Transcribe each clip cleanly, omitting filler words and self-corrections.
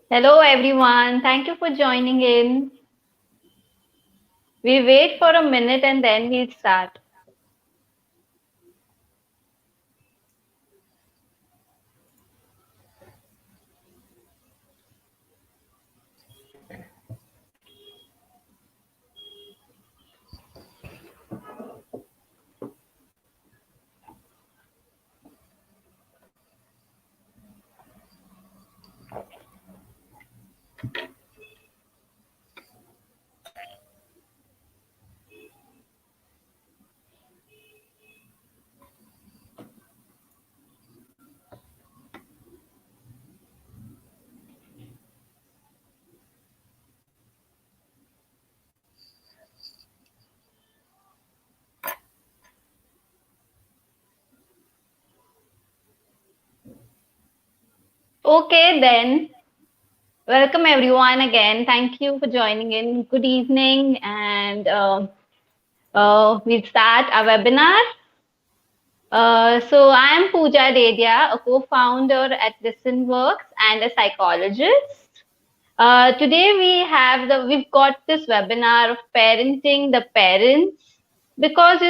Hello, everyone. Thank you for joining in. We wait for a minute and then we'll start. Okay, then. Welcome, everyone, again. Thank you for joining in. Good evening, and we'll start our webinar. So, I am Puja Dedhia, a co founder at listenworks and a psychologist. Today we've got this webinar of parenting the parents because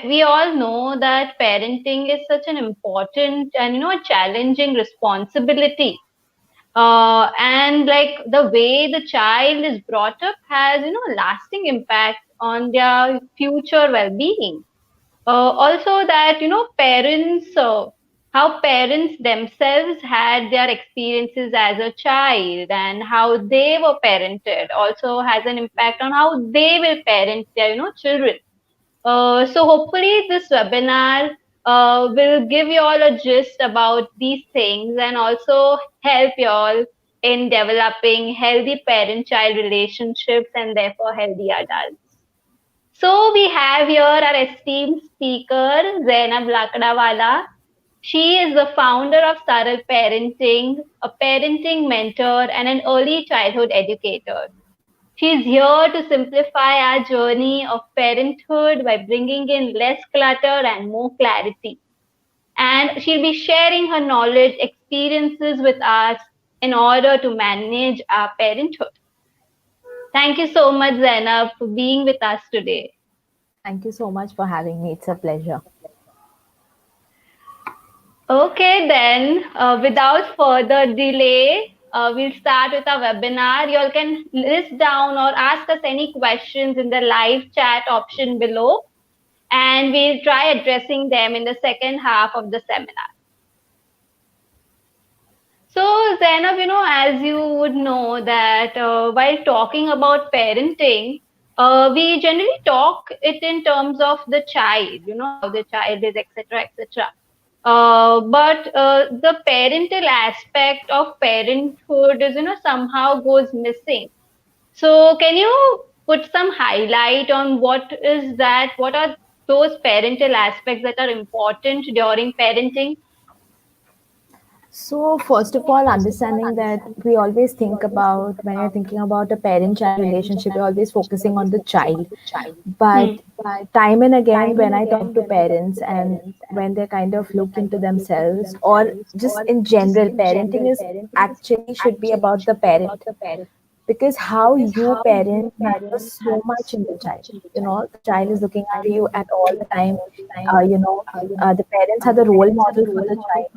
we all know that parenting is such an important and a challenging responsibility, and like the way the child is brought up has lasting impact on their future well-being. Also that parents how parents themselves had their experiences as a child and how they were parented also has an impact on how they will parent their children. So hopefully this webinar will give you all a gist about these things and also help you all in developing healthy parent-child relationships and therefore healthy adults. So we have here our esteemed speaker, Zainab Lakdawala. She is the founder of Saral Parenting, a parenting mentor and an early childhood educator. She is here to simplify our journey of parenthood by bringing in less clutter and more clarity. And she'll be sharing her knowledge, experiences with us in order to manage our parenthood. Thank you so much, Zainab, for being with us today. Thank you so much for having me. It's a pleasure. Okay, then, without further delay, we'll start with our webinar. You all can list down or ask us any questions in the live chat option below, and we'll try addressing them in the second half of the seminar. So, Zainab, as you would know that while talking about parenting, we generally talk it in terms of the child, how the child is, etc., etc. But the parental aspect of parenthood is, somehow goes missing. So, can you put some highlight on what is that? What are those parental aspects that are important during parenting? So, first of all, understanding that we always think about when you're thinking about a parent child relationship, you're always focusing on the child. But Hmm. time and again, when I talk to parents and when they kind of look into themselves, or just in general, parenting is actually should be about the parent, because how you parent matters so much in the child. The child is looking at you at all the time. The parents are the role model for the child,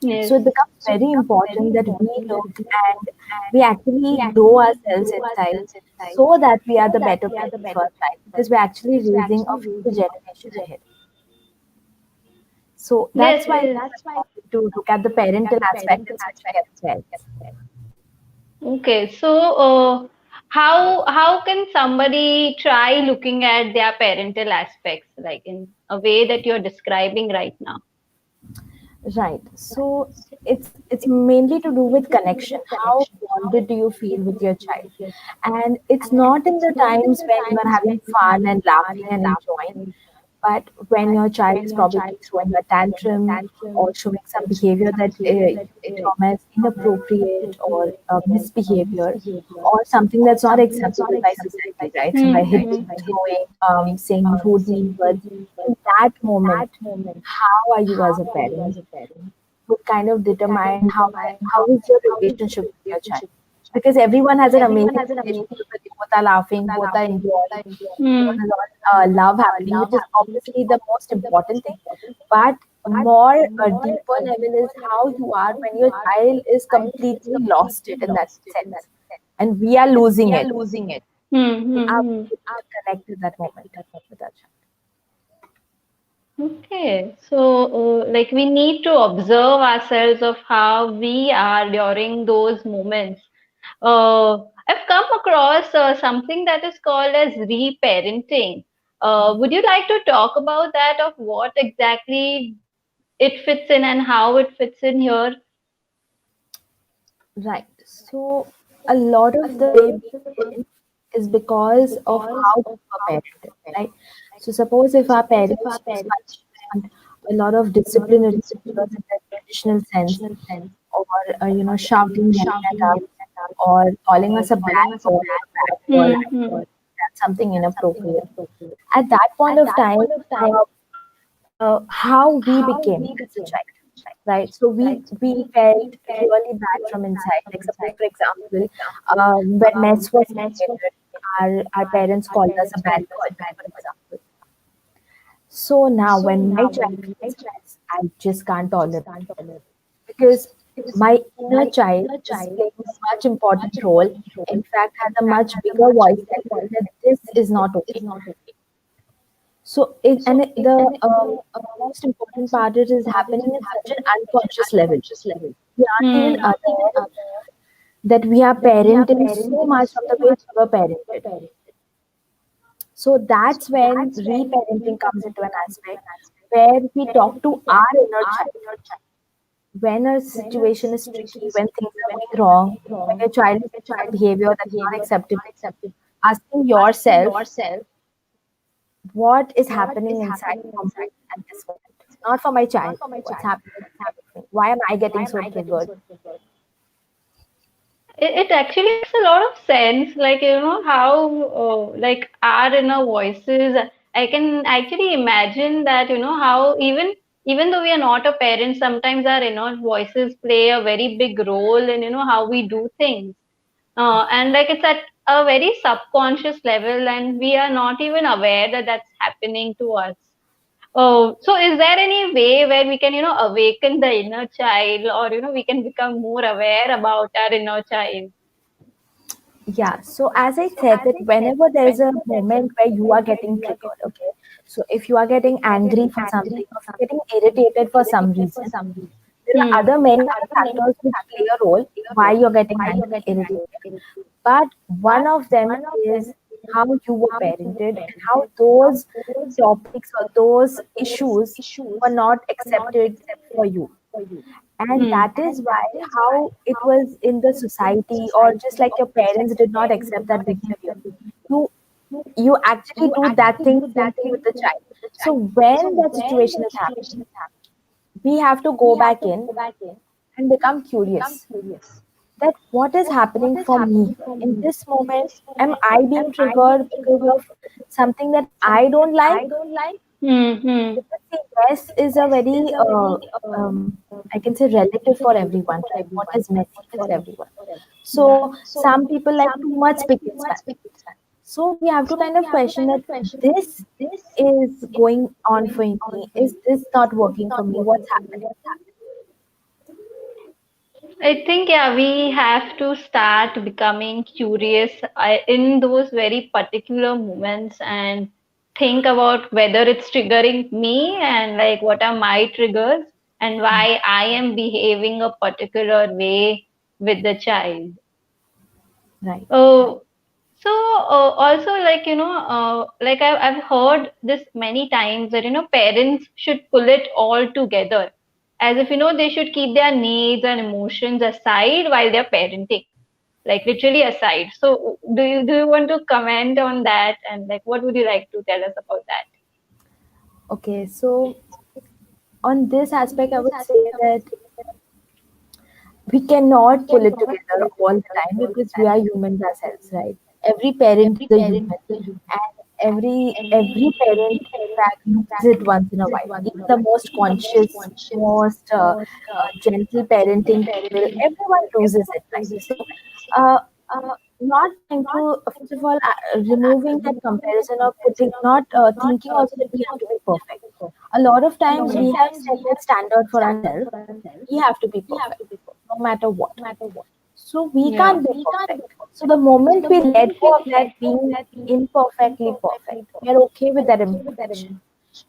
Yes. so it becomes very important that we look and we actually grow ourselves inside so that we are the better parents for our child, because we're actually raising a future generation ahead. So Yes, that's why it's yes. important to look at the parental aspect in switching at parents. Okay, so how can somebody try looking at their parental aspects like in a way that you're describing right now? Right. So it's mainly to do with connection. How bonded do you feel with your child? And it's not in the times when you are having fun and laughing and enjoying, but when your child is probably throwing a tantrum or showing some behavior that you term as inappropriate or misbehavior, or something that's not acceptable by society, right? So by Hmm. hitting, throwing, saying rude, mean words, in that moment, how are you as a parent would kind of determine how is your relationship with your child. because everyone has an amazing relationship where they both are laughing, both are enjoying, Hmm. there's a lot love happening, which is obviously the most important thing. But more deeper level is how you are when your child is completely lost it in that sense, and we are losing it. Hmm. We Hmm. are Hmm. able to connect at that moment with our child. Okay, so like we need to observe ourselves of how we are during those moments. I've come across something that is called as reparenting. Would you like to talk about that, of what exactly it fits in and how it fits in here? Right. So a lot of the way we parent is because of how we were parented, right? So suppose if our parents use punishment, a lot of disciplinary measures in the traditional sense, or shouting, yelling at us, or calling us a bad girl or a bad boy, Hmm. Hmm. that's something inappropriate. At that point of time, uh, how we became as a child, right? So we felt really bad from inside. Like suppose, for example, when mess was created, our parents called us a bad girl, for example. So now when my child creates mess, I just can't tolerate it, because my inner child is playing a much important role. In fact, has a much bigger voice telling me that this is not okay. So, the most important part is happening at such an unconscious level. We aren't even Hmm. aware that we are parenting so much from the way we were parented. So that's when reparenting comes into an aspect where we talk to our inner child. When a situation is tricky, when things are going wrong, when your child is doing some behavior that's not acceptable, asking yourself what is happening inside for me at this moment, not for my child. What's happening inside of me? Why am I getting so triggered? It actually makes a lot of sense, like how like our inner voices. I can actually imagine that, how even though we are not a parent, sometimes our inner voices play a very big role in how we do things. And like it's at a very subconscious level, and we are not even aware that that's happening to us. Oh, so is there any way where we can, awaken the inner child, or, we can become more aware about our inner child? Yeah, so as I said, that whenever there is a moment where you are getting triggered, okay, so if you are getting angry for something, or if you're getting irritated for some reason, there are Hmm. many other factors which play a role why you're getting angry, irritated. But one of them is how you were parented and how those topics or those issues were not accepted for you. And Hmm. that is why how it was in the society, or just like your parents did not accept that behavior. You you actually do that thing, same thing with the child. So when that situation is happening, we have to go back in and become curious that what is happening for me in this moment. Am I being triggered because of something that I don't like? Hmm. Hmm. Because see, mess is a very I can say relative for everyone, right? What is messy for everyone? So some people like too much pick and span. So we have to kind of question that this is going on for me. Is this not working for me? What's happening? I think, yeah, we have to start becoming curious in those very particular moments, and think about whether it's triggering me, and like what are my triggers, and why I am behaving a particular way with the child. Right. Oh, so also, like like I've heard this many times, that parents should pull it all together, as if they should keep their needs and emotions aside while they're parenting, like literally aside. So do you want to comment on that, and like what would you like to tell us about that? Okay. So on this aspect, I would say that we cannot pull it together all the time because we are humans ourselves, right? Every parent is a human, every parent in fact loses it once in a while. Even the most conscious, most gentle parenting people, everyone loses it, right? So uh, not trying to first of all removing that comparison or putting not thinking also that we have to be perfect. A lot of times we have set that standard for ourselves. We have to be perfect no matter what, so we Yeah. can't be perfect. So the moment we let go of that being imperfectly perfect, we are okay with that imperfection.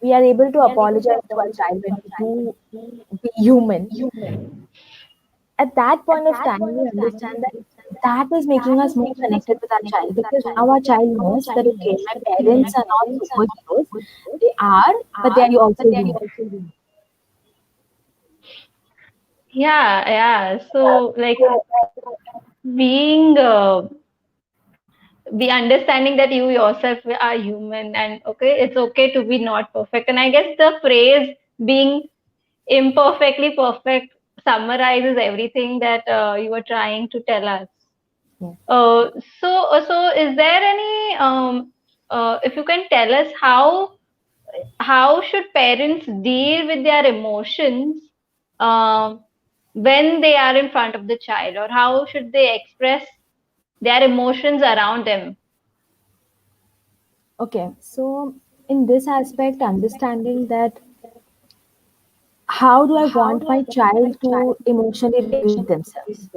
We are able to apologize to our child when we do be human. At that point of time, we understand that that is making us more connected with our child, because now our child knows that okay, my parents are not superheroes. They are, but they are also human. Yeah, yeah. So, like, being be understanding that you yourself are human, and okay, it's okay to be not perfect. And I guess the phrase being imperfectly perfect summarizes everything that you were trying to tell us. Yes. uh, so is there any if you can tell us how should parents deal with their emotions um, when they are in front of the child, or how should they express their emotions around them? Okay, so in this aspect, understanding that how do I want my child to emotionally regulate themselves?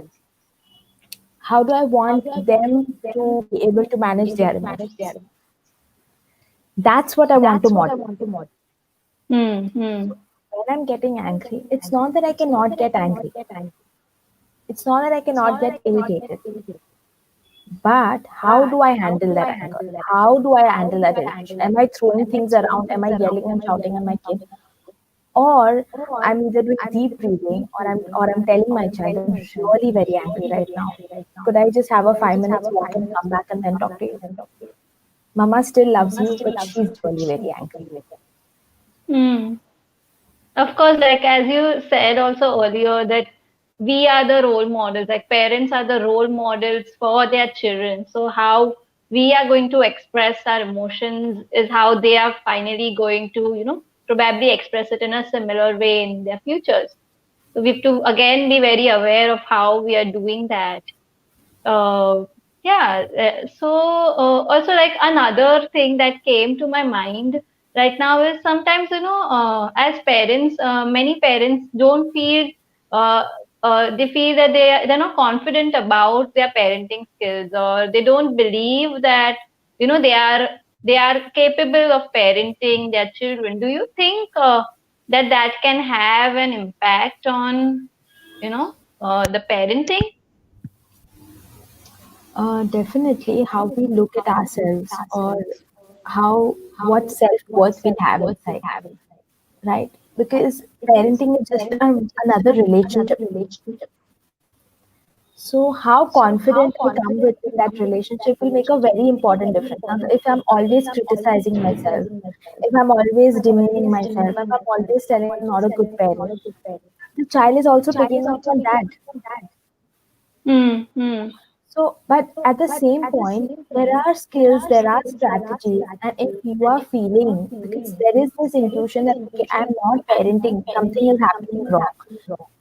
How do I want them to be able to manage their emotions? That's what I want to model. Hmm. Hmm. When I'm getting angry, it's not that I cannot get angry. It's not that I cannot get irritated. But how do I handle that anger? How do I handle that irritation? Am I throwing things around? Am I yelling and shouting at my kid? Or I'm either doing deep breathing, or I'm telling my child that I'm really very angry right now. Could I just have a 5 minutes walk and come back and then talk to you? Mama still loves you, but she's really very angry. Hmm. Of course, like as you said also earlier, that we are the role models, like parents are the role models for their children. So, how we are going to express our emotions is how they are finally going to, probably express it in a similar way in their futures. So, we have to again be very aware of how we are doing that. Uh, yeah. Also, like another thing that came to my mind right now is sometimes, as parents, many parents don't feel, uh, they feel that they're not confident about their parenting skills, or they don't believe that, they are capable of parenting their children. Do you think that can have an impact on, the parenting? Definitely, how we look at ourselves, or how what self worth we have inside, right? Because parenting is just another relationship. So, how confident we come with in that relationship will make a very important difference. Now, if I'm always criticizing myself, if I'm always demeaning myself, if I'm always telling I'm not a good parent, the child is also picking up on that. Hmm. Hmm. So, but at the same point, there are skills, there are strategies, and if you are feeling, because there is this intuition that, okay, I'm not parenting, something is happening wrong.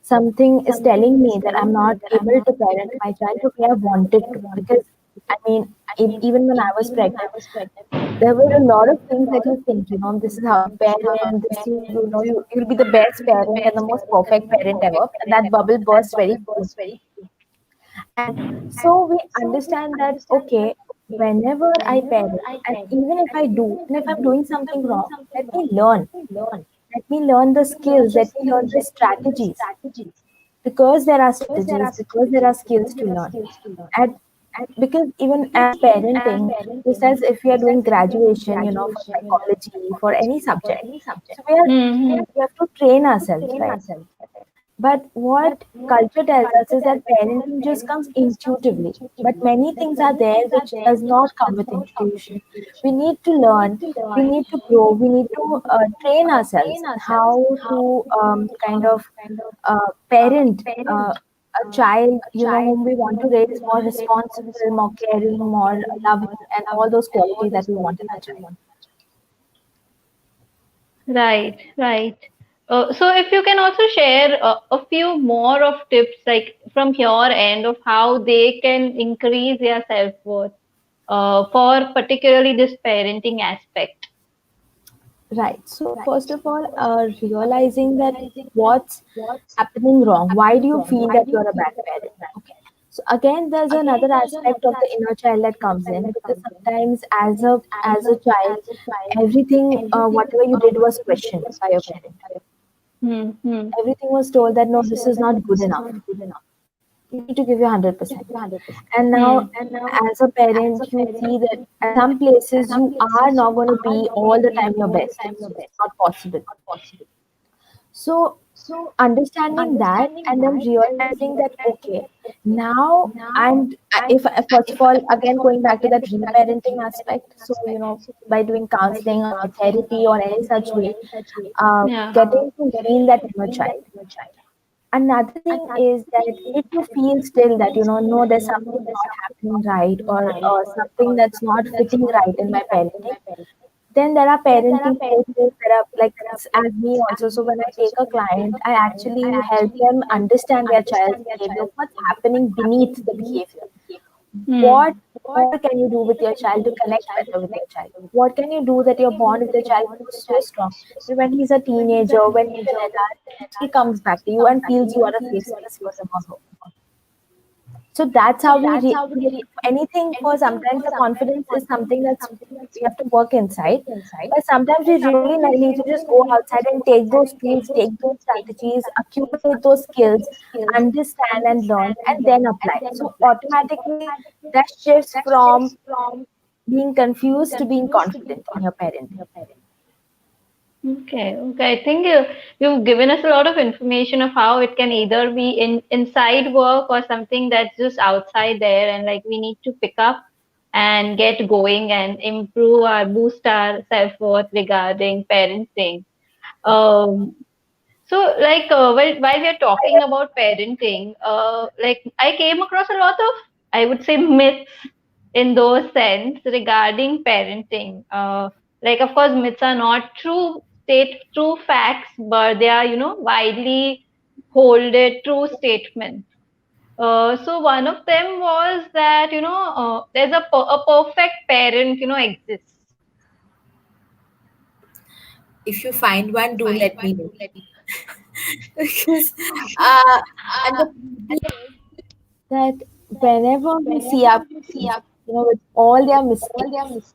Something is telling me that I'm not able to parent my child the way I wanted to. Because, I mean, even when I was pregnant, there were a lot of things that you think, this is how you parent, this you'll be the best parent and the most perfect parent ever. And that bubble burst very soon. And so we understand that, okay, whenever I parent, and even if I do, and if I'm doing something wrong, let me learn. Let me learn the skills, let me learn the strategies. Because there are strategies, because there are skills to learn. And because even as parenting, just as if we are doing graduation, for psychology, for any subject, so Hmm. we have to train ourselves, right? But what culture tells us is that parenting just comes intuitively. But many things are there which does not come with intuition. We need to learn, we need to grow, we need to train ourselves how to kind of parent. a child, whom we want to raise more responsible, more caring, more loving, and all those qualities that we want in our child. Right, right. So if you can also share a few more of tips, like from your end, of how they can increase their self-worth, for particularly this parenting aspect. Right. So first of all, realizing that what's happening wrong. Why do you feel that you're a bad parent? Okay. So again, there's another aspect of the inner child that comes in, because sometimes as a child, everything, whatever you did was questioned by your parent. Hmm, hmm, Everything was told that no, this is not good enough. You need to give your 100%. And hmm. now, as a parent, you see that at some places you are not going to be all the time your best. It's just not possible. So understanding that, and then realizing that okay, now if first of all, again going back to that reparenting aspect, so by doing counseling or therapy or any such way, Yeah. getting to heal that inner child. Another thing is that if you feel still that no, there's something not happening right, or something that's not fitting right in my parenting, then there are parenting coaches that are like as me also. So when I take a client, I actually help them understand their child's behavior, what's happening beneath the behavior. Hmm. What more can you do with your child to connect better with your child? What can you do that your bond with your child grows so strong that when he's a teenager, when he's an adult, he still comes back to you and feels you are a safe space for him or her? So that's how anything. For sometimes the confidence is something that's we have to work inside, but sometimes we really need to just go outside and take those tools, take those strategies, accumulate those skills, understand and learn, and then apply. So automatically that shifts from being confused to being confident in your parenting. Okay, okay. I think you've given us a lot of information of how it can either be inside work or something that's just outside there, and like we need to pick up and get going and improve our boost our self-worth regarding parenting. Um, so, like, while we are talking about parenting, like, I came across a lot of, I would say, myths in those sense regarding parenting. Like, of course, myths are not true facts, but they are, widely holded true statements. So one of them was that, there's a perfect parent, exists. If you find one, do let me know. Because uh, and the beauty is that whenever we see our parents, with all their mistakes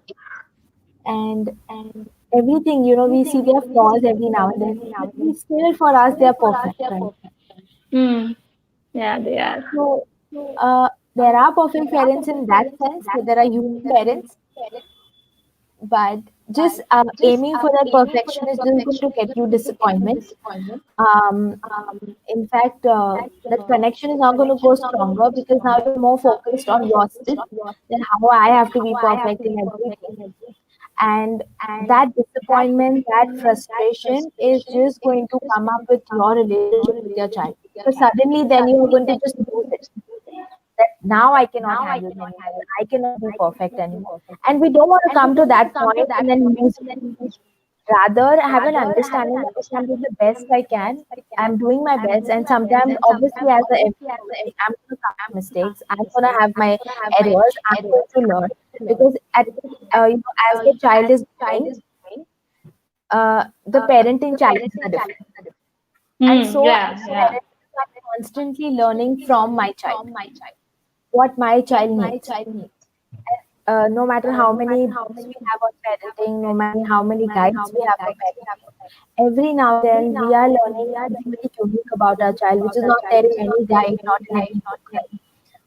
and everything, we see their flaws every now and then, but we still, for us, they're perfect, right? Hmm. Yeah, they are. So there are perfect parents in that sense, that there are human parents, but just aiming for that perfection is just going to get you disappointment. Um, in fact, that connection is not going to go stronger, because now you're more focused on yourself than how I have to be perfect in everything. And that disappointment, that frustration is just going to come up with your relationship with your child. Because suddenly then you are going to just lose it. That now I cannot handle it anymore. I cannot be perfect anymore. And we don't want to come to that point and then lose it. Rather, have an understanding that okay, I'm doing the best I can. I'm doing my best, and sometimes, obviously, as a every human being, I'm going to make mistakes. I'm going to have my errors. I'm going to learn, because as the child is growing, the parenting challenges are different, and Hmm. so as Yeah, a yeah. parent, I'm constantly learning from my child what my child needs. No matter how many books we have on parenting, no matter how many guides we have for parenting, every now and then we are learning something very unique about our child, which is not there in any guide, not in any book.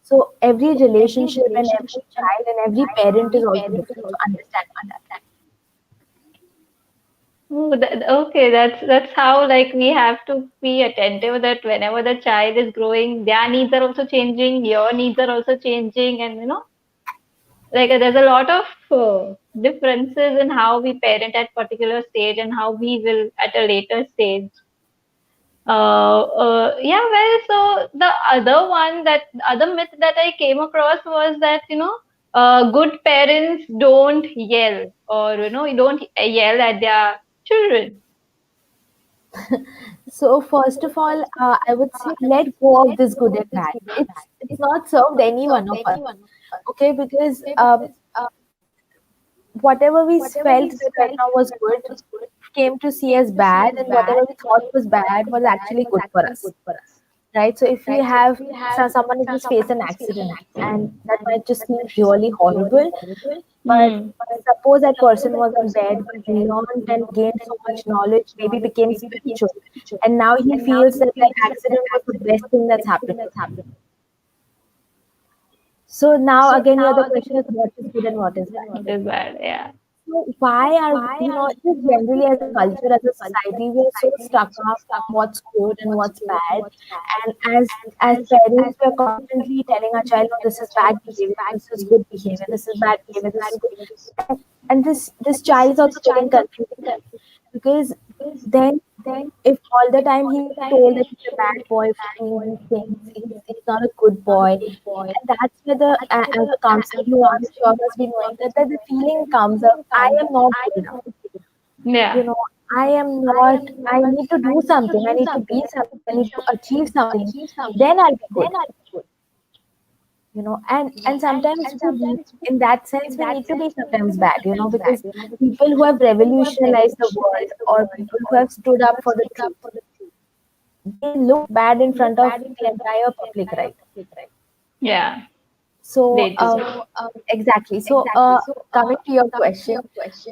So every relationship and every child and every parent is also different. So understanding that. Oh, okay, that's how like we have to be attentive that whenever the child is growing, their needs are also changing, your needs are also changing, and like there's a lot of differences in how we parent at particular stage and how we will at a later stage. Yeah, well, so the other one, that other myth that I came across was that, good parents don't yell, or, you don't yell at their children. So first of all, I would say let go of this good and bad. It's not served any one of us. Okay, because whatever we felt that right now was good came to see as bad, and whatever we thought was bad was actually good for us. Right? So if we have someone has just faced an accident, and that might just seem really horrible, but Hmm. suppose that person was on bed but learned and gained so much knowledge, maybe became spiritual, and now he feels that that accident was the best thing that's happened to him. So now again, your the question is what is good and what is bad. It is bad, yeah. So why are just generally as a culture, as a society, we are so stuck up on what's good and what's bad, and as parents, we are constantly telling our child, "No, this is bad behavior, this is good behavior, this is bad behavior, this is good," and this child is also getting confused because then if all the time he's told that he's a bad boy for doing these things, he's not a good boy, and that's where as a counselor, I'm sure must be knowing that the feeling comes up, I am not good enough. Yeah, You know, I am not. I need to do something. I need to be something. I need to achieve something. Then I'll be good. And sometimes in that sense we need to be sometimes bad. Because people who have revolutionized the world or people who have stood up for the truth, they look bad in front of the entire public, right? yeah, So, they do. exactly. So, coming to your question,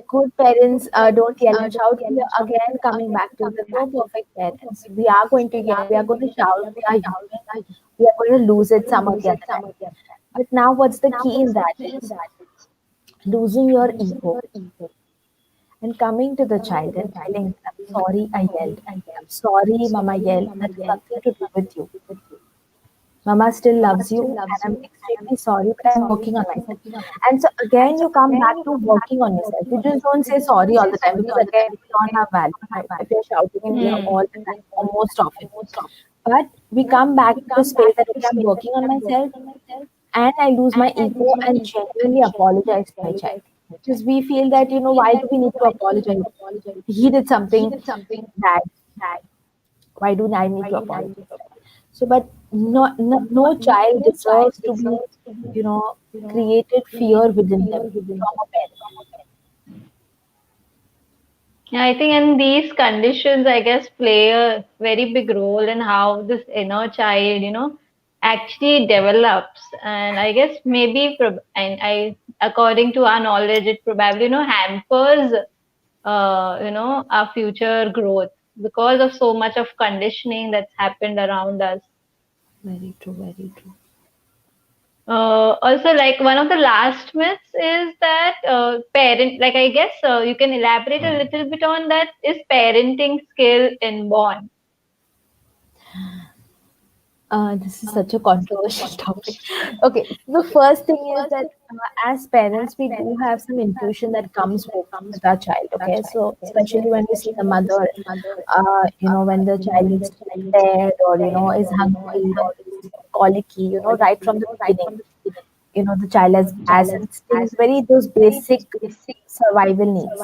good parents don't yell and shout. We are again coming back to the no perfect parents. We are going to yell, we are going to shout, we are human, we are going to lose it some of the other time. But now, what's the key in that is losing your ego and coming to the child and telling, I'm sorry I yelled. I'm sorry, Mama yelled. That has nothing to do with you. Mama still loves you, and I'm extremely sorry, but I'm working on myself. And so again, you come back to working on yourself. You just don't say sorry all the time because again, we don't have value, right? If you're shouting in here Hmm. all the time or most often. But we come back to the space that okay, I'm working on myself, and I lose my ego and genuinely apologize to my child. Because we feel that, why do we need to apologize? He did something bad. Why do I need to apologize? So, but no child deserves to be, you know, created fear within them from a parent. Yeah, I think in these conditions, I guess, play a very big role in how this inner child, actually develops. And I guess maybe, according to our knowledge, it probably, hampers, our future growth because of so much of conditioning that's happened around us. Very true, very true. Also, like one of the last myths is that like I guess you can elaborate a little bit on that. Is parenting skill inborn? This is such a controversial topic. Okay, so the first thing is that as parents, we do have some intuition that comes with our child. Okay, so especially when we see the mother, when the child needs to be fed or is hungry or is colicky, right from the beginning, the child has gas and things, very those basic survival needs.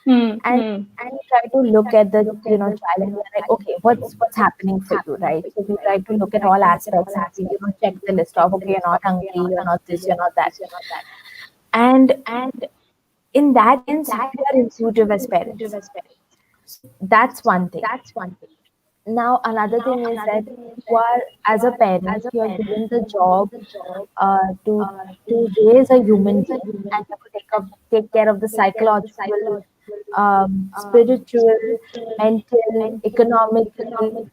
Hmm. And Hmm. we try to look at the child and we're like, okay, what's happening for you, right? So we try to look at all aspects and we check the list of, okay, you're not hungry, you're not this, you're not that. And in that sense, we are intuitive as parents. So that's one thing. Now another thing is that you are, as a parent, you are given the job to raise a human being, and you have to take care of the psychological, spiritual, mental, economical,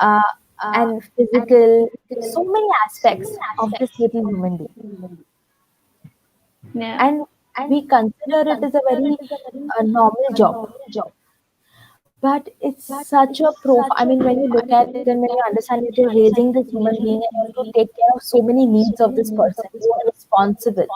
uh, and physical, so many aspects of this little human being. Yeah. And we consider it as a very normal job. But it's such a I mean, when you look at it and when you understand that you're raising this human being and you have to take care of so many needs of this person, you are responsible.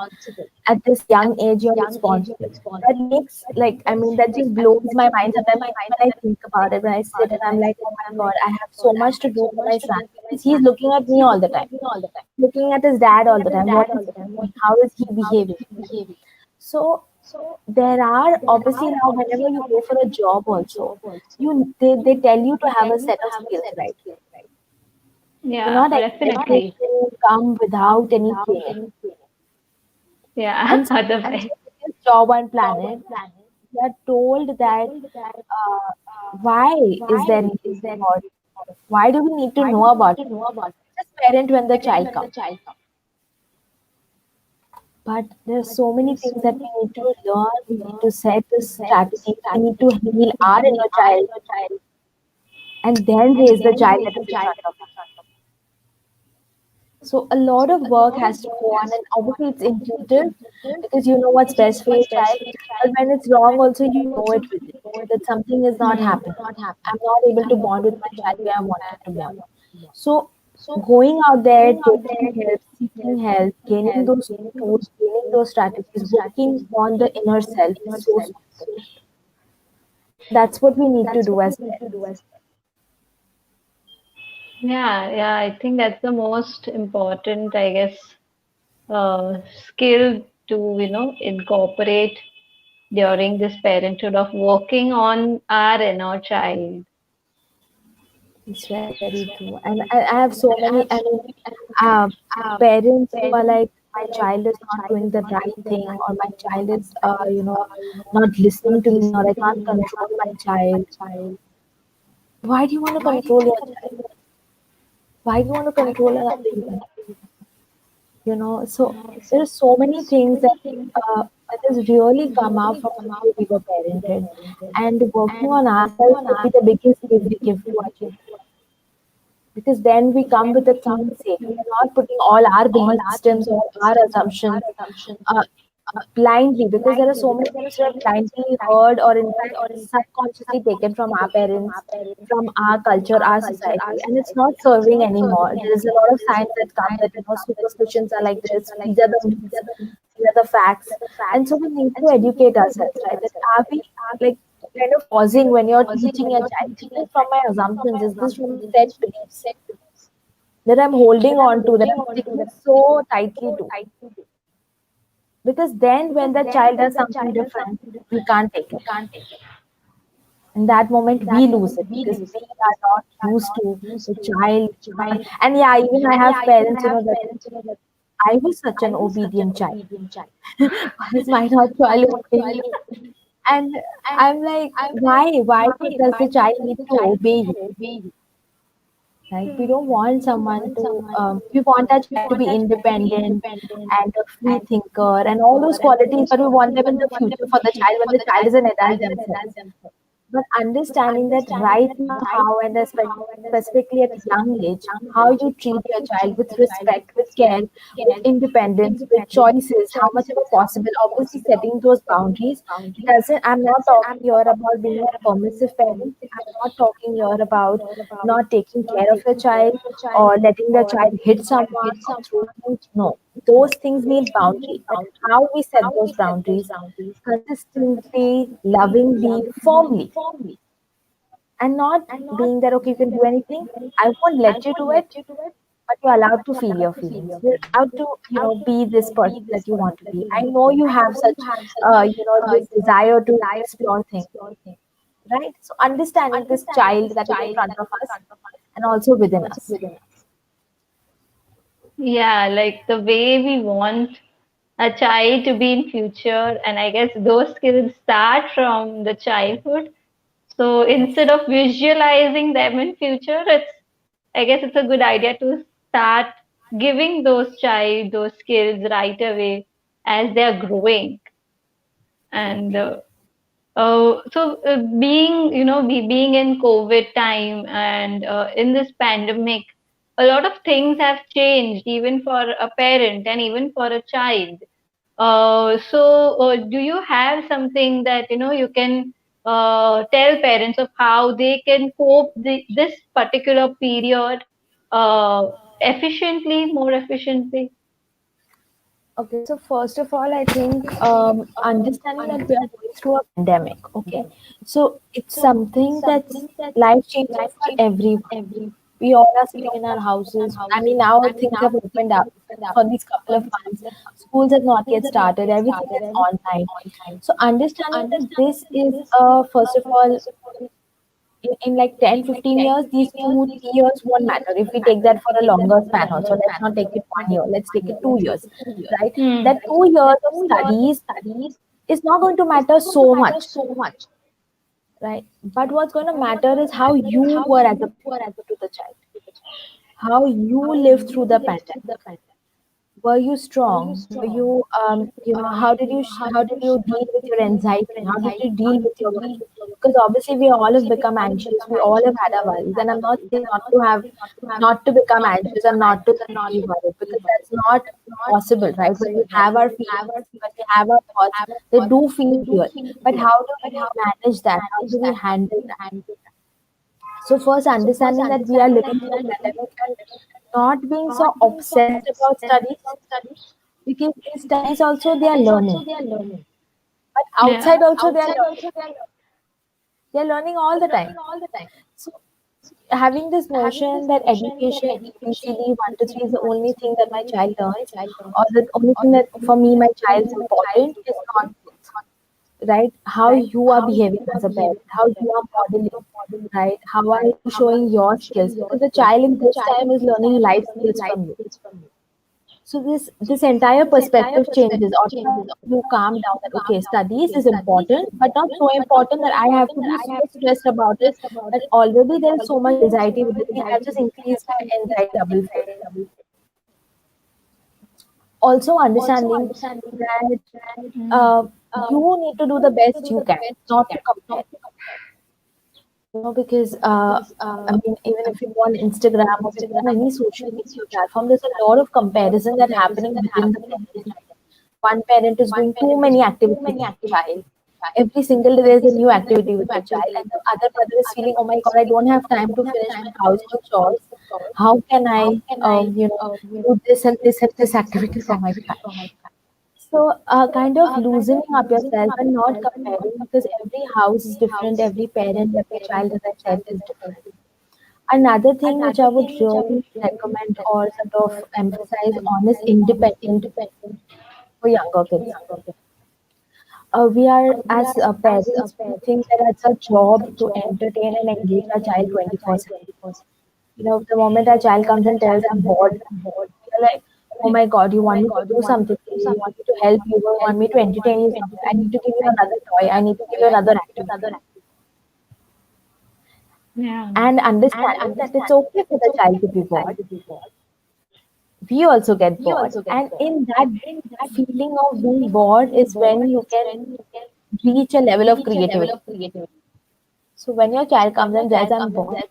At this young age, you're responsible. That makes, like, I mean, that just blows my mind sometimes when I think about it, when I sit and I'm like, oh my God, I have so much to do for my son because he's looking at me all the time, looking at his dad all the time. What is he doing? How is he behaving? So there are obviously now whenever you go for a job also, they tell you to have a set of skills, right? Do Yeah, not expect it definitely. to come without any training. Yeah, And sometimes otherwise. with this job on planet, we are told that uh, why is there need for why do we need to know about it? Just parent when the child comes. But there are so many things that we need to learn. We need to set the strategies. We need to heal our inner child and then raise the child that is in front of us. So a lot of work has to go on, and obviously it's intuitive because you know what's best for your child. But when it's wrong, also you know it within that something is not happening. I'm not able to bond with my child where I wanted to bond. So going out there, taking help, seeking help, gaining those tools, gaining those strategies, working on the inner self is so important. And that's what we need to do as parents. Yeah, yeah, I think that's the most important, I guess, skill to, incorporate during this parenthood of working on our inner child. It's very true. And I have so many, I mean, parents who are like, my child is not doing the right thing, or my child is, not listening to me, or I can't control my child. Why do you want to control your child? Why do you want to control another human? So there are so many things that has really come out from the way we were parented, and working on ourselves would be the biggest gift we give to our children. Because then we come with a clean slate. We are not putting all our belief systems or our assumptions uh, blindly, because there are so many things we have blindly heard or in fact subconsciously taken from our parents, from our culture, our society, and it's not serving anymore. There is a lot of signs that come that superstitions are like this. These are the myths. These are the facts, and so we need to educate ourselves, right? That are we like kind of pausing when you're teaching your child? Is this from my assumptions? Is this from set beliefs that I'm holding on to, that I'm sticking so tightly to? Because then when the child does something different, we can't take it. In that moment, we lose it because we are not used to the child. And yeah, even I have parents, that I was such an obedient child. Others might not truly obey me. And I'm like, why? Does the child need to obey you? Right? We don't want someone to, we want our child to be independent and a free thinker and all those qualities, but we want them in the future for the child when the child is an adult themselves. But understanding that right now, how and specifically at a young age, how you treat your child with respect, with care, with independence, with choices, how much ever possible, obviously setting those boundaries. It doesn't, I'm not talking here about being a permissive parent. I'm not talking here about not taking care of your child or letting the child hit someone or throw things. No, those things need boundary. But how we set those boundaries consistently, lovingly, firmly, and not being that okay, you can do anything. I won't let you do it, but you're allowed to feel your feelings. You're allowed to, be this person that you want to be. I know you have such, this desire to explore things, right? So understanding this child that is in front of us and also within us. Yeah, like the way we want a child to be in future, and I guess those skills start from the childhood. So Yes. instead of visualizing them in future, I guess it's a good idea to start giving those child those skills right away as they are growing. And being, being in COVID time and in this pandemic, a lot of things have changed, even for a parent and even for a child. Do you have something that you can tell parents of how they can cope this particular period uh, efficiently, more efficiently? Okay, so first of all, I think understanding that we are going through a pandemic. Okay, so it's something that's life changing for everyone. We all are sitting in our houses. I mean, now things have opened up for these couple of months. Schools have not yet started. Everything is online. So understanding that this is first of all in like 10, 15 years, these 2 3 years won't matter if we take that for a longer span also. Let's not take it 1 year, let's take it 2 years, right? Hmm. That 2 years of studies is not going to matter so much, right? But what's going to matter is how you were as a parent to the child, how you lived through the pandemic. Were you strong? Were you, how did you deal with your anxiety? How did you deal with your worries? Because obviously we all have become anxious. We all have had our worries, and I'm not saying not to become anxious and not to be worried, because that's not possible, right? When we have our feelings, when we have our thoughts, they do feel real. But how do we manage that? How do we handle that? So first, understanding that we are living through a pandemic and not being so obsessed about studies, because in studies also they are learning, but Yeah. outside also they are learning all the time. So having this notion that education ABCD 1 to 3 is the only thing that my child learns, or the only thing that for me my child is important, is not truth, right? How you are behaving as a parent, how you are modeling, right? How are you showing your skills, because the child in this time is learning life skills from you. So this entire perspective changes automatically. You calm down that okay, studies is important, but not so important that I have to be so stressed about it, that already there is so much anxiety within me, I've just increased my anxiety double fold. Also understanding that uh, you need to do the best you can, not to compare. Because I mean, even if you go on Instagram or if you go on any social media platform, there's a lot of comparison that happening within the parents. One parent is doing too many activities with the child. Every single day there's a new activity with the child, and the other mother is feeling, oh my God, I don't have time to finish my household chores. How can I, do this and this and this activity for my child? So, kind of loosening up yourself and not comparing, because every house is different, every parent, every child, as I said, is different. Another thing which I would really recommend or sort of emphasize on is independent for younger kids. We are, as parents, we think that it's a job to entertain and engage our child 24/7. The moment our child comes and tells, I'm bored, you're like, oh my God, you want me to do something for you, you want me to help you, you want me to entertain you somewhere. I need to give you another toy, I need to give you another activity. Yeah. And understanding that it's okay for the child to be bored, we also get bored. And in that feeling of being bored is when you can reach a level of creativity. So when your child comes and says, I'm bored,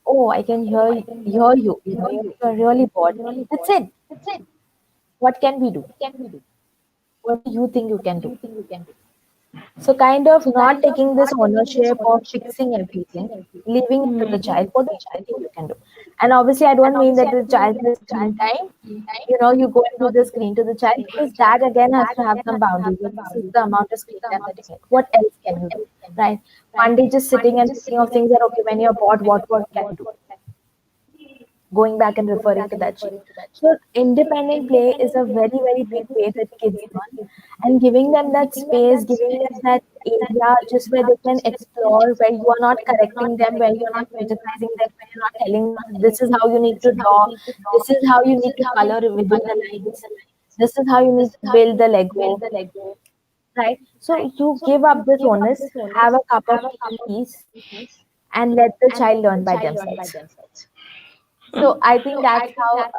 oh, I can hear you. You're really bored. That's it. What can we do? What do you think you can do? So kind of not taking this ownership of fixing everything, leaving it to the Hmm. child. What do you think you can do? And obviously, I don't mean that the child has screen time. You go and give the screen to the child, because that again has to have some boundaries. That this is the amount of screen time that you get. What else can you do? Right? One day just sitting and thinking of things that okay, when you're bored, what can you do? Going back and referring to that sheet. So independent play is a very, very big way that kids learn, and giving them that space, giving them that area just where they can explore, where you are not correcting them, where you're not criticizing them, where you're not telling them this is how you need to draw, this is how you need to color within the lines, this is how you need to build the Lego, right? So you give up this onus, have a cup of tea in peace, and let the child learn by themselves. So I think that's how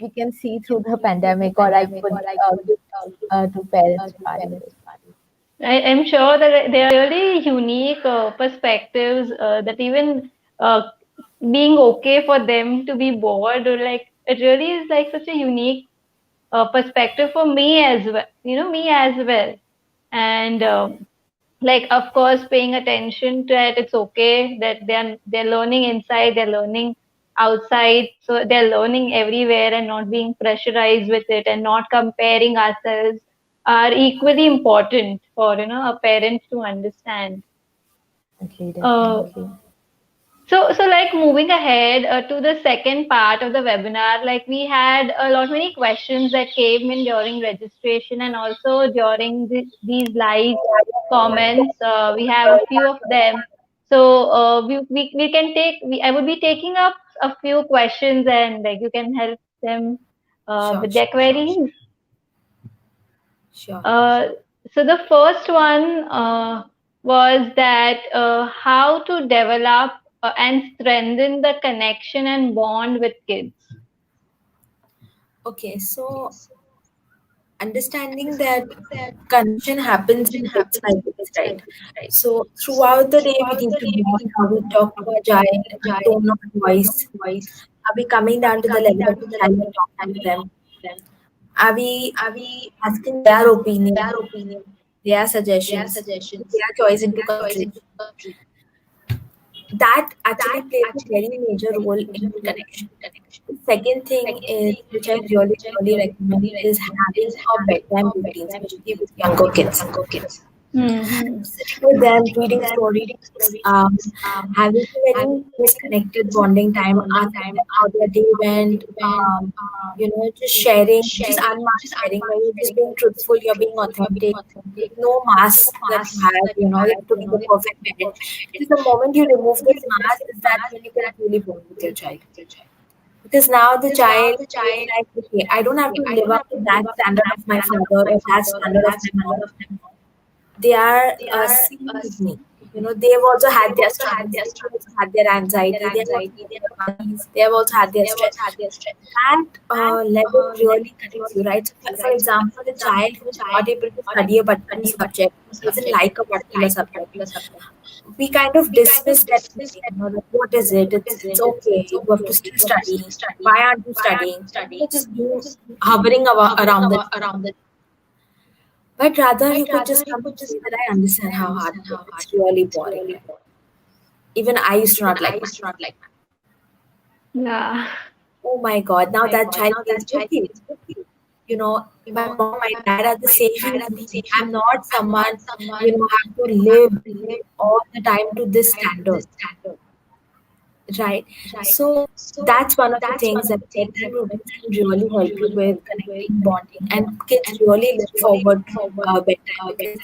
we can see through the pandemic, or I could give to parents regarding this. I'm sure that there are really unique perspectives that even uh, being okay for them to be bored, or like it really is like such a unique perspective for me as well. Me as well, and Like, of course, paying attention to it, it's okay that they're learning inside, they're learning outside, so they're learning everywhere, and not being pressurized with it and not comparing ourselves are equally important for a parent to understand. Definitely, uh, definitely. so like moving ahead to the second part of the webinar, like we had a lot many questions that came in during registration and also during these live comments. We have a few of them. So we can I would be taking up a few questions, and like you can help them Sure, with sure, their queries. sure. Uh, so the first one was that how to develop and strengthen the connection and bond with kids. Okay, so understanding that connection happens in bits by bits, right? So throughout the day, we need to learn how we talk to our child, our tone of voice. Are we coming down to the level of the child and talking to them? Are we asking their opinion, their suggestions, their choice into consideration? That actually plays a very major role in connection. The second thing is, which I really, really recommend, is having a bedtime routine, especially with younger kids. Hmm. Sitting with them, reading stories, um, having a very close connected bonding time, asking them how their day went, just sharing, just unmasked sharing, where you're just being truthful, you're being authentic, with no mask that you have, to be the perfect parent. Because the moment you remove this mask, is that when you can truly bond with your child. Because now the child feels like, okay, I don't have to live up to that standard of my father or that standard of my mom. They are same with me. They've also had their struggles. They've also had their anxiety. They've also had their worries. They have also had their stress. That level really connects you, right? So for example, a child who is not able to study a particular subject, doesn't like a particular subject, we kind of dismiss that feeling. That what is it? It's okay. You have to still study. Why aren't you studying? Just being hovering around that. But rather, you could just come and say that I understand how hard it is. It's really boring, right? Even I used to not like math. Yeah. Oh my God, now that child feels okay. My mom, my dad are the same as me. I'm not someone, have to live all the time to this standard, right? So that's one of the things that bedtime routines can really help you with connecting, bonding, and kids really look forward to bedtime because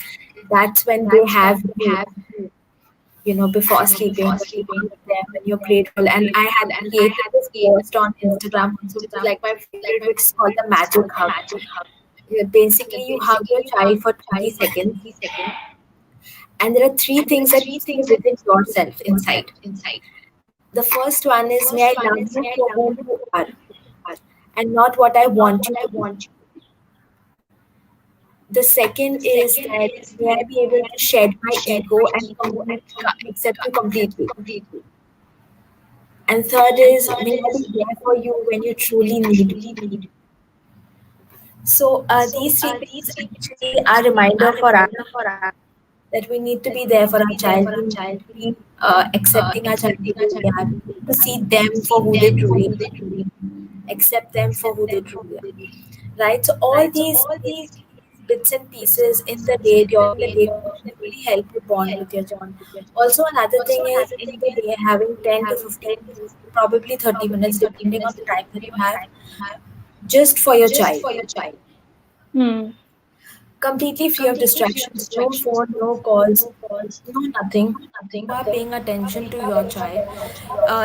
that's when they have you, before sleeping, when you hug them, when you're grateful. And I had created this post on Instagram also, which is like my favorite, which is called the magic hug. Yeah, basically, you hug your child for 20 seconds, and there are three things that you say within yourself inside. The first one is, may I love you for who you are and not what I want you to be. The second is that, may I be able to shed my ego and accept you completely. And third is, may I be there for you when you truly need me. So these three things actually are a reminder for us that we need to be there for our child. We need to be accepting our child the way they are. We need to see them for who they truly are, accept them for who they truly are. Right? So all these bits and pieces in the day, during the day, can really help you bond with your child. Also, another thing is, in the day, having 10 to 15 minutes, probably 30 minutes, depending on the time that you have, just for your child. Hmm. Completely free of distractions, no phone, no calls, no nothing. You are paying attention to your child,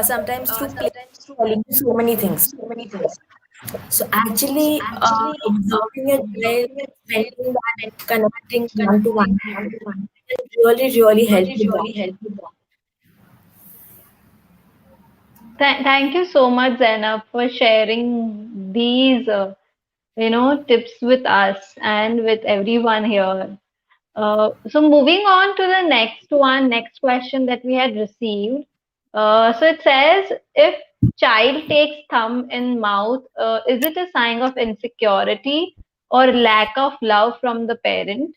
sometimes through play, telling you so many things. So actually, observing your child, spending that, connecting one to one, will really, really help you bond. Thank you so much, Zainab, for sharing these, tips with us and with everyone here. So moving on to the next question that we had received. So it says, if child takes thumb in mouth, is it a sign of insecurity or lack of love from the parent?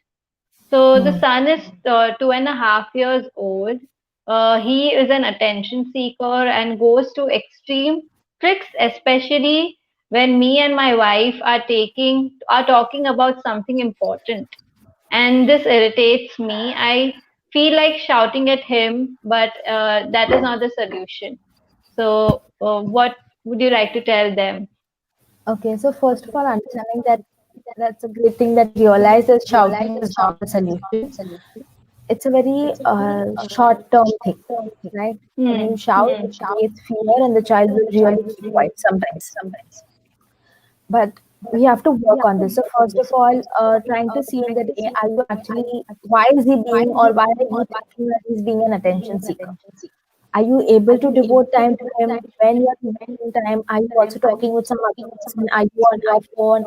So the Hmm. son is 2.5 years old. He is an attention seeker and goes to extreme tricks, especially when me and my wife are talking about something important. And this irritates me. I feel like shouting at him, but that is not the solution. So, what would you like to tell them? Okay, so first of all, understanding that that's a great thing that you realize that shouting is not the solution. It's a very short-term thing, right? When Hmm. you shout, Hmm. it creates fear, and the child will really keep quiet sometimes. But we have to work on this. So first of all, trying to see that are you actually, why is he being, or why are you thinking that he's being an attention seeker? Are you able to devote time to him? When you are devoting time, are you also talking with some other person? Are you on your phone?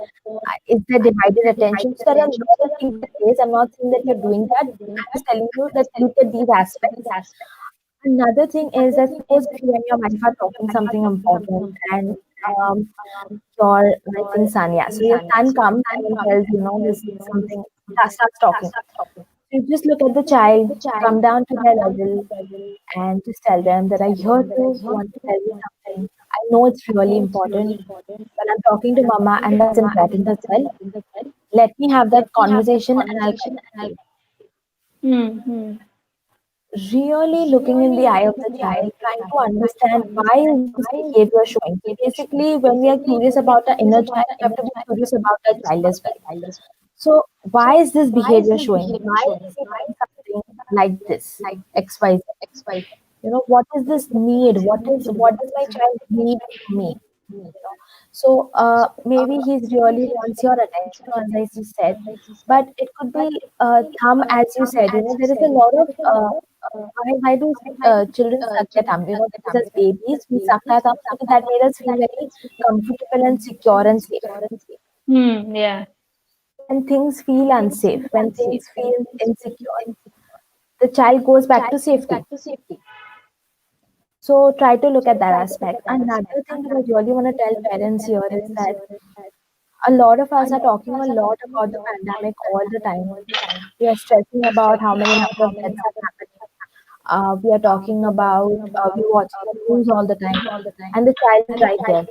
Is there divided attention? So there are a lot of things at place. I'm not saying that you're doing that. I'm just telling you that look at these aspects. Another thing is that suppose if you and your wife are talking something important, and um, your, I think, son, yeah. So your son comes and tells, this something, starts talking. You just look at the child, come down to their level, and just tell them that I heard you want to tell me something. I know it's really important, but I'm talking to mama, and that's important as well. Let me have that conversation, and I'll get back to you. Hmm. Hmm. Really looking in the eye of the child, trying to understand why is this behavior showing. So basically, when we are curious about our inner child, we have to be curious about our child as well. So why is this behavior showing? Why is he doing something like this? XYZ. What is this need? What does my child need from me? So maybe he's really wants your attention, as I just said, but it could be thumb, as you said. There is a lot of why do children suck their thumb? Because as babies we suck our thumbs because that made us feel very comfortable and secure and safe. Hmm. Yeah. So when things feel unsafe, when things feel insecure, the child goes back to safety. So try to look at that aspect. Another thing that I really want to tell parents here is that a lot of us are talking a lot about the pandemic all the time. We are stressing about how many number of deaths are happening. We are talking about, we're watching the news all the time, and the child is right there.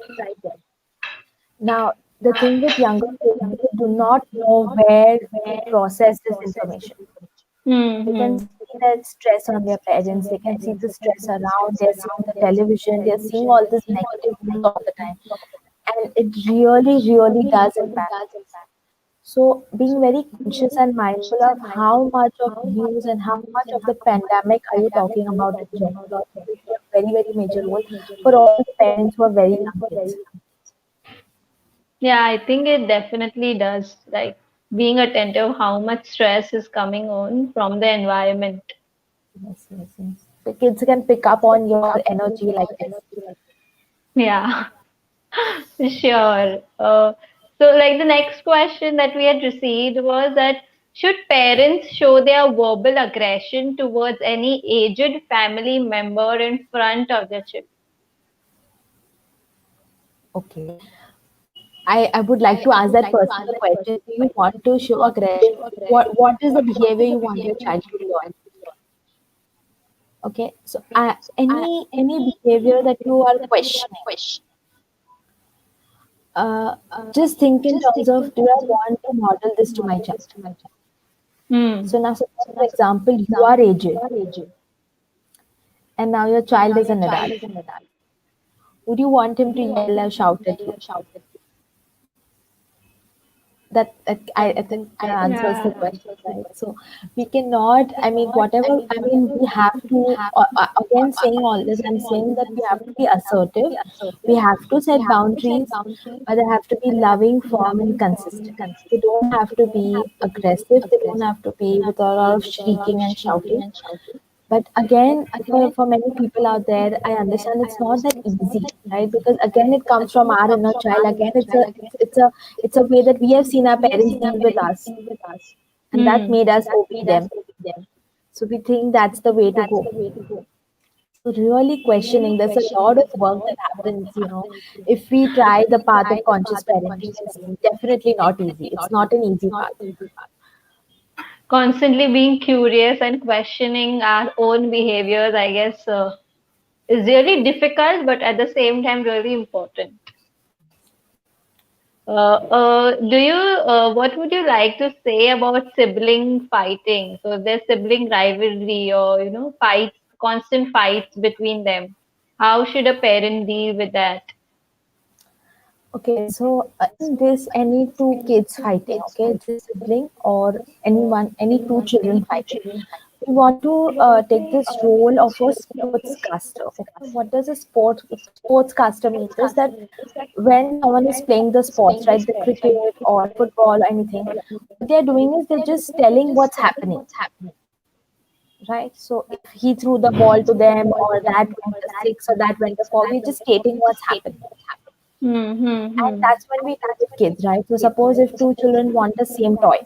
Now, the thing with younger kids, they do not know where to process this information. Hmm. They can Hmm. see that stress on their parents, they can see the stress around, they're seeing the television, they're seeing all this negative news all the time. And it really, really does impact us. So being very conscious and mindful of how much of news and how much of the pandemic are you talking about in general also will play a very, very major role for all the parents who are very young kids. Yeah, I think it definitely does. Like being attentive how much stress is coming on from the environment. Yes, yes, yes. The kids can pick up on your energy like this. Yeah, sure. So, like the next question that we had received was that should parents show their verbal aggression towards any aged family member in front of their children? Okay. I would like to ask that person the question, do you want to show aggression? What is the behavior you want your child to learn? Okay. So any behavior that you are questioning, uh, just think in terms of, do I want to model this to my child? Hmm. So now, suppose for example, you are aged and now your child is an adult. Would you want him to yell or shout at you? I think that answers the Yeah. question, right? So we cannot, I mean, whatever, I mean, we have to, again, saying all this, I'm saying that we have to be assertive, we have to set boundaries, but they have to be loving, firm, and consistent. They don't have to be aggressive, they don't have to be with a lot of shrieking and shouting. But again, for many people out there, I understand it's not that easy, right? Because again, it comes from our inner child. Again, it's a way that we have seen our parents deal with us, and that Hmm. made us obey them. So we think that's the way to go. So really questioning, there's a lot of work that happens, if we try the path of conscious parenting. It's definitely not easy. It's not an easy path. Constantly being curious and questioning our own behaviors, I guess, is really difficult, but at the same time, really important. What would you like to say about sibling fighting? So there's sibling rivalry or, fights, constant fights between them. How should a parent deal with that? Okay, so in this, any two kids fighting, okay, just sibling or anyone, any two children fighting, we want to take this role of a sportscaster. Okay, what does a sportscaster means is that when someone is playing the sports, right, the cricket or football or anything, what they're doing is they're just telling what's happening, right? So if he threw the ball to them or that went a six or that went a four, we're just stating what's happening. Hmm, hmm, And hmm. that's when we do with kids, right? So suppose if two children want the same toy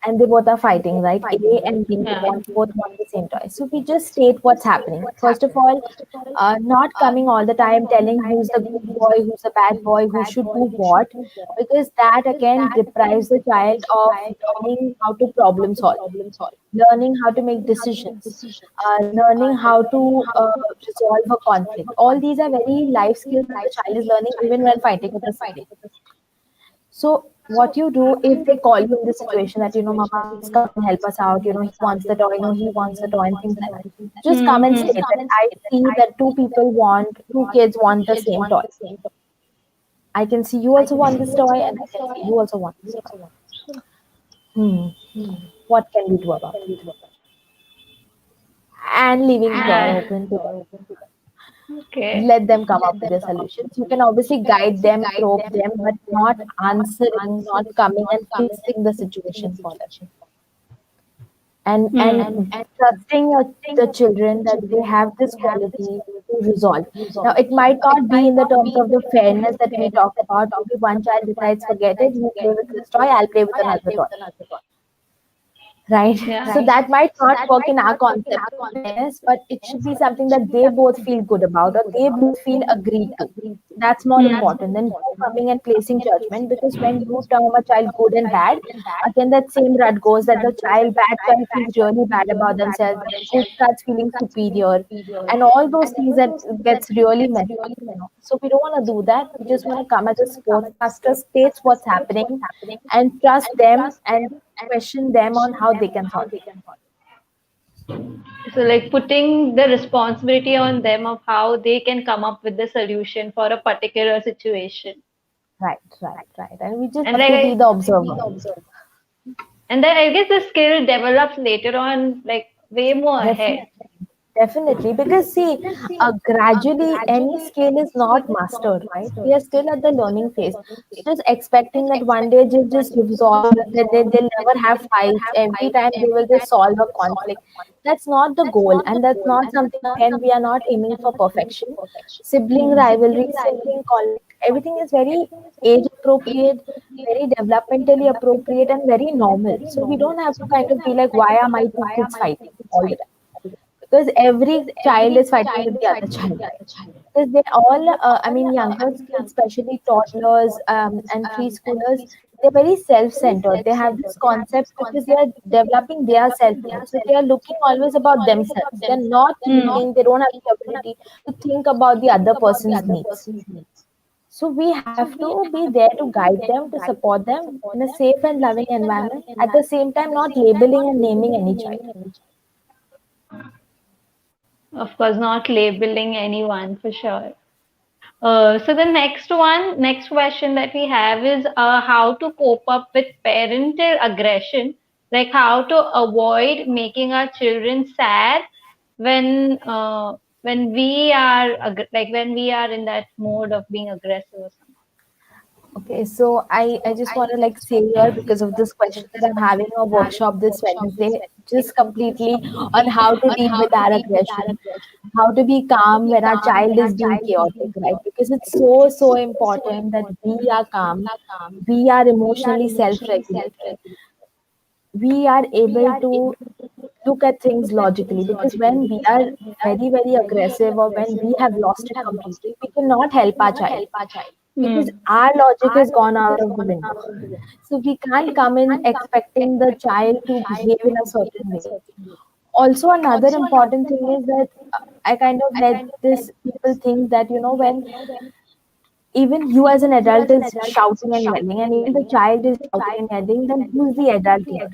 and they both are fighting, right? A and B, they Yeah. want both want the same toy. So we just state what's happening. First of all, not coming all the time telling who's the good boy, who's the bad boy, who should do what, because that again deprives the child of learning how to problem solve, learning how to make decisions, learning how to resolve a conflict. All these are very life skills that the child is learning even when fighting with a sibling. So what you do if they call you in this situation that, Mama, please come and help us out, he wants the toy, no, he wants the toy and things like that. Just come Hmm, and hmm. state that I see that two kids want the same toy. I can see you also want this toy and I can see you also want this toy. Hmm. What can we do about it? And leaving the door Ah, open to them. okay. Let them come up with their solutions. You can obviously guide them, probe them, but not answering, not coming and fixing the situation for them. And Hmm. trusting the children that they have this quality to resolve. Now, it might not be in the terms of the fairness that we talk about. Maybe one child decides, forget it, you play with this toy, I'll play with another toy, right? So Yeah. that might not work in our concept of fairness, but it should be something that they both feel good about or they both feel agreed to. That's more important than you coming and placing judgment, because when you term a child good and bad, again that same rut goes that the bad child feels really bad about themselves, the good starts feeling superior, and all those things that gets really messed up. So we don't want to do that. We just want to come as a sportscaster, states what's happening, and trust them and question them on how they can solve it. So, like putting the responsibility on them of how they can come up with the solution for a particular situation. Right, right, right. And we just And have like, to be the observer. and then I guess the skill develops later on, like way more ahead. Definitely. Definitely, because see, gradually any skill is not mastered, right? We are still at the learning phase. So just expecting that one day they'll just resolve, they'll never have fights. Every time they will just solve a conflict. That's not the goal, and that's not something. Again, we are not aiming for perfection. Sibling rivalry, sibling conflict, everything is very age appropriate, very developmentally appropriate, and very normal. So we don't have to kind of be like, why are my two kids fighting all the time? Because every child is fighting with the other child, right? Because they all, I mean, younger kids, especially toddlers and preschoolers, they're very self-centered. They have this concept because they are developing their self-image. So they are looking always about themselves. They're not thinking, they don't have the ability to think about the other person's needs. So we have to be there to guide them, to support them in a safe and loving environment. At the same time, not labeling and naming any child. Of course, not labeling anyone for sure. So the next question that we have is how to cope up with parental aggression, like how to avoid making our children sad when we are when we are in that mode of being aggressive or something. Okay, so I just want to like say here, because of this question, that I'm having a workshop this Wednesday just completely on how to deal with our aggression, how to be calm when our child is being chaotic, right? Because it's so important that we are calm, we are emotionally self-regulated, we are able to look at things logically, because when we are very aggressive or when we have lost it completely, we cannot help our child. because Hmm. our logic has gone out of the window. So we can't come in expecting the child to behave in a certain way. Also, another important thing is that I kind of let this people think that, when even you as an adult is shouting and yelling, and even the child is shouting and yelling, then who's the adult here?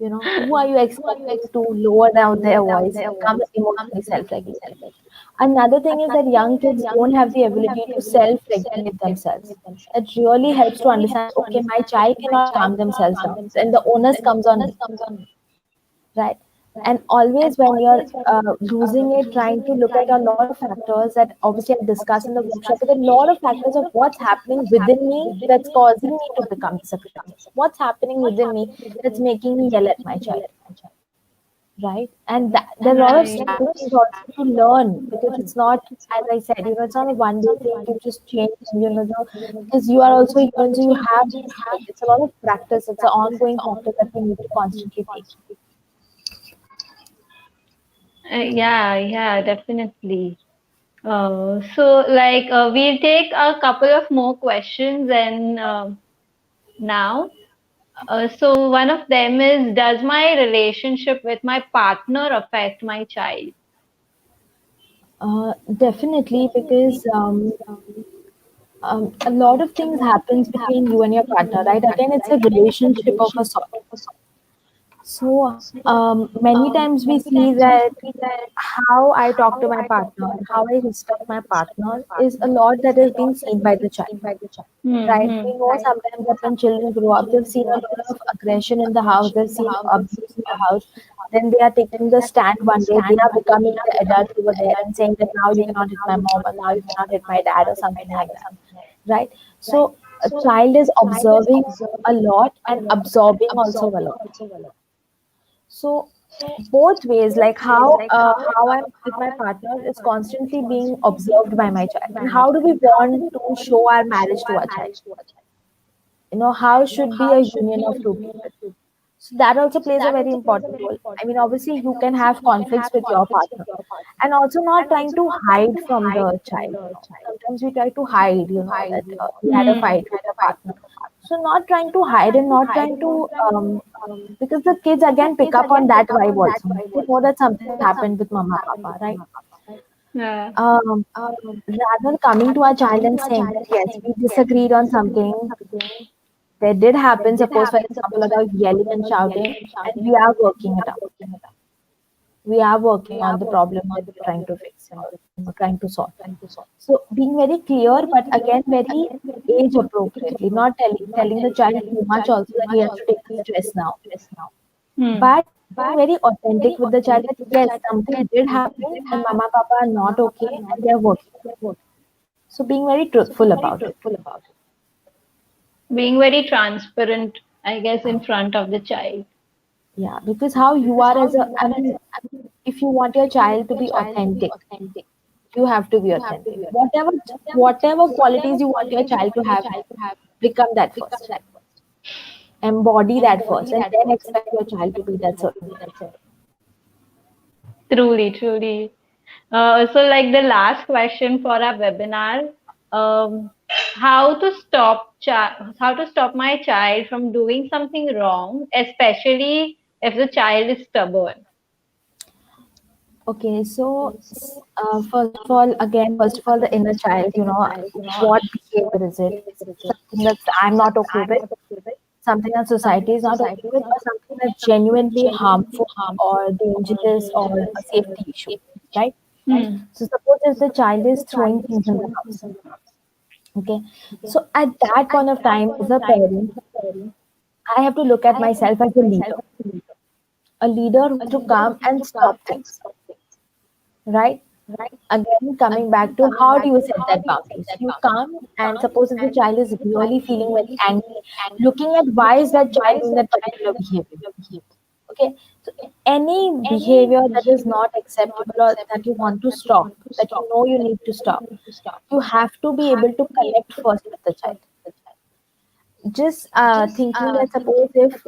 Who are you expecting to lower down their voice, become emotionally self-regulated? Another thing is that young kids don't have the ability to self-regulate themselves. It really helps to understand, okay, my child cannot calm themselves down, then the onus comes on me, right? And always when you're losing it, trying to look at a lot of factors that obviously I discussed in the workshop, but a lot of factors of what's happening within me that's causing me to become this aggressive. What's happening within me that's making me yell at my child, right? And there are a lot of Right. strategies also to learn, because it's not, as I said, it's not a one day thing to just change. Because you are also human, so you have these things. It's a lot of practice. It's an ongoing practice that we need to constantly take. Yeah, yeah, definitely. So like we'll take a couple of more questions and now. So one of them is, does my relationship with my partner affect my child? Definitely, because a lot of things happens between you and your partner, right? Again, it's a relationship of a sort. So many times we see that how I talk to my partner, how I respect my partner is a lot that is being seen by the child, right? Hmm. We know sometimes that when children grow up, they've seen a lot of aggression in the house, they've seen abuse in the house. Then they are taking the stand one day, they are becoming the adult over there and saying that now you cannot hit my mom or now you cannot hit my dad or something like that, right? So a child is observing a lot and absorbing also a lot. So both ways, like how I'm with my partner is constantly being observed by my child. And how do we want to show our marriage to our child? How should be a union of two people? So that also plays a very important role. I mean, obviously, you can have conflicts with your partner, and also not trying to hide from the child. Sometimes we try to hide, that we had a Hmm. fight with a partner. So not trying to hide and not trying to, because the kids again pick up on that vibe also. They know that something has happened with mama, papa, right? Yeah. Um, Rather coming to our child and saying that yes, we disagreed on something that did happen, suppose for example about yelling and shouting, and we are working it out. We are working on the problem that we're trying to fix, or trying to solve. So being very clear, but again very age appropriately, not telling the child too much also that he has to take the stress now, Hmm. but being very authentic with the child that yes, something did happen and mama papa are not okay and they're working. So being very truthful about it. Being very transparent, I guess, in front of the child. Yeah, because how you are as a, I mean, if you want your child to be authentic, you have to be authentic. Whatever qualities you want your child to have, become that first. Embody that first, and then expect your child to be that certain way. Truly, truly. So like the last question for our webinar, um, how to stop my child from doing something wrong, especially if the child is stubborn. Okay, so first of all, the inner child, what behavior is it? Is it something that I'm not okay with? Something that society is not okay with, or something that's genuinely harmful or dangerous or a safety issue, right? Hmm. So suppose if the child is throwing things in the house, okay. So at that point of time, as a parent, I have to look at myself as a leader who has to come and stop things, right? Again, coming back to how do you set that boundaries? You come and suppose if the child is really feeling very angry, looking at why is that child doing that particular behavior. Okay, so any behavior that is not acceptable or that you want to stop, that you know you need to stop, you have to be able to connect first with the child. Just thinking that suppose if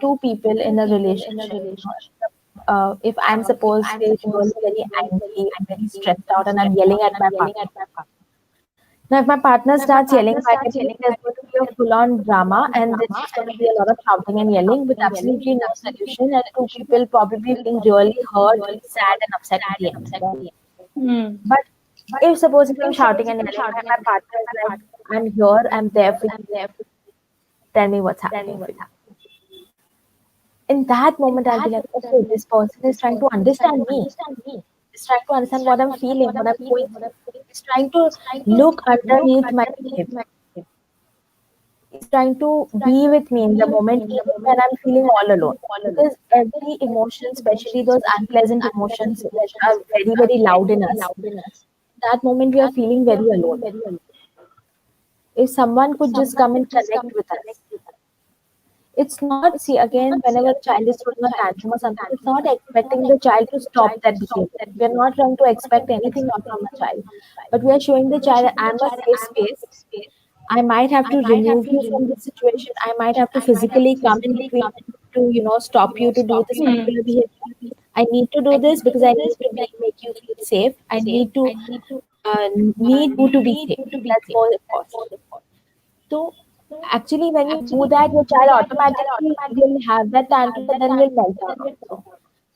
two people in a relationship, if I'm supposed to be really very angry and very stressed out and I'm yelling at my partner. Now, if my partner starts yelling back at me, there's going to be a full-on drama, and there's just going to be a lot of shouting and yelling with absolutely no solution, and two people probably being really hurt, sad, and upset at the end, right? Hmm. But if suppose if I'm shouting and yelling, and my partner is like, "I'm here, I'm there for you. Tell me what's happening for you." In that moment, I'll be like, "Okay, this person is trying to understand me. Is trying to understand what I'm feeling, what I'm going through. Is trying to look underneath my behavior. Is trying to be with me in the moment, even when I'm feeling all alone. Because every emotion, especially those unpleasant emotions which are very, very loud in us, that moment we are feeling very alone. If someone could just come and connect with us, it's not, see, again, whenever a child is throwing a tantrum or something, it's not expecting the child to stop that behavior. We're not trying to expect anything out from a child, but we are showing the child, I'm a safe space. I might have to remove you from this situation. I might have to physically come in between to, stop you to do this Hmm. particular behavior. I need to do this because I need to make you feel safe. I need to need you to be safe. That's more important. So actually, when you do that, your child automatically will have that tantrum and then will melt down also.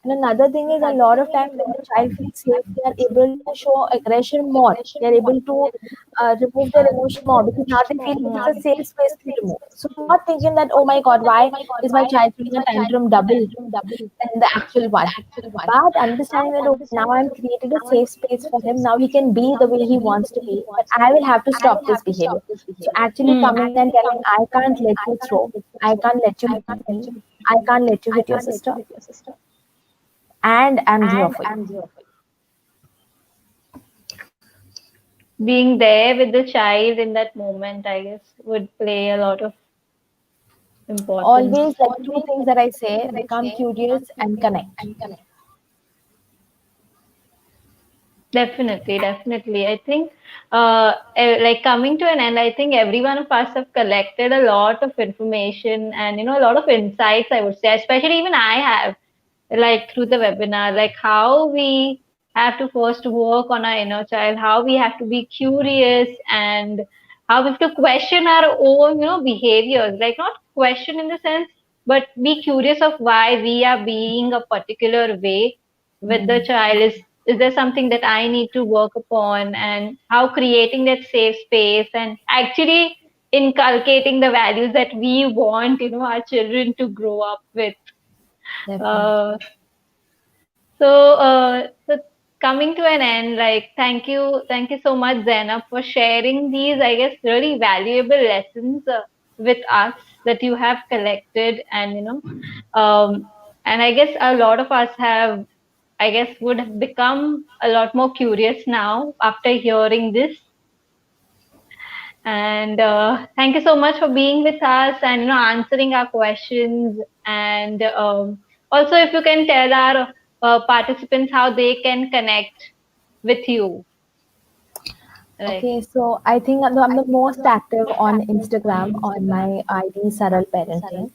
And another thing is, a lot of times when the child feels safe, they are able to show aggression more. They are able to remove their emotion more because now they feel it's a safe space to remove. So not thinking that, oh my God, why is my child throwing a tantrum double than the actual one? But understanding that, okay, now I'm created a safe space for him. Now he can be the way he wants to be, but I will have to stop this behavior. So actually Hmm. coming and telling, I can't let you throw, I can't let you hit me, I can't let you hit your sister, and I'm here for you. Being there with the child in that moment, I guess, would play a lot of importance. Always like two things that I say: become curious and connect. Definitely, definitely. I think, like coming to an end, I think every one of us have collected a lot of information and a lot of insights. I would say, especially even I have, like through the webinar, like how we have to first work on our inner child, how we have to be curious, and how we have to question our own, behaviors. Like not question in the sense, but be curious of why we are being a particular way with the Mhm. child. Is there something that I need to work upon, and how creating that safe space and actually inculcating the values that we want, our children to grow up with. Definitely. Uh, so coming to an end, like thank you so much, Zainab, for sharing these, I guess, really valuable lessons with us that you have collected, and and I guess a lot of us have, I guess, would have become a lot more curious now after hearing this. And thank you so much for being with us and answering our questions. And also, if you can tell our participants how they can connect with you, like. Okay, so I think I'm the most active on Instagram on my ID Saral Parenting.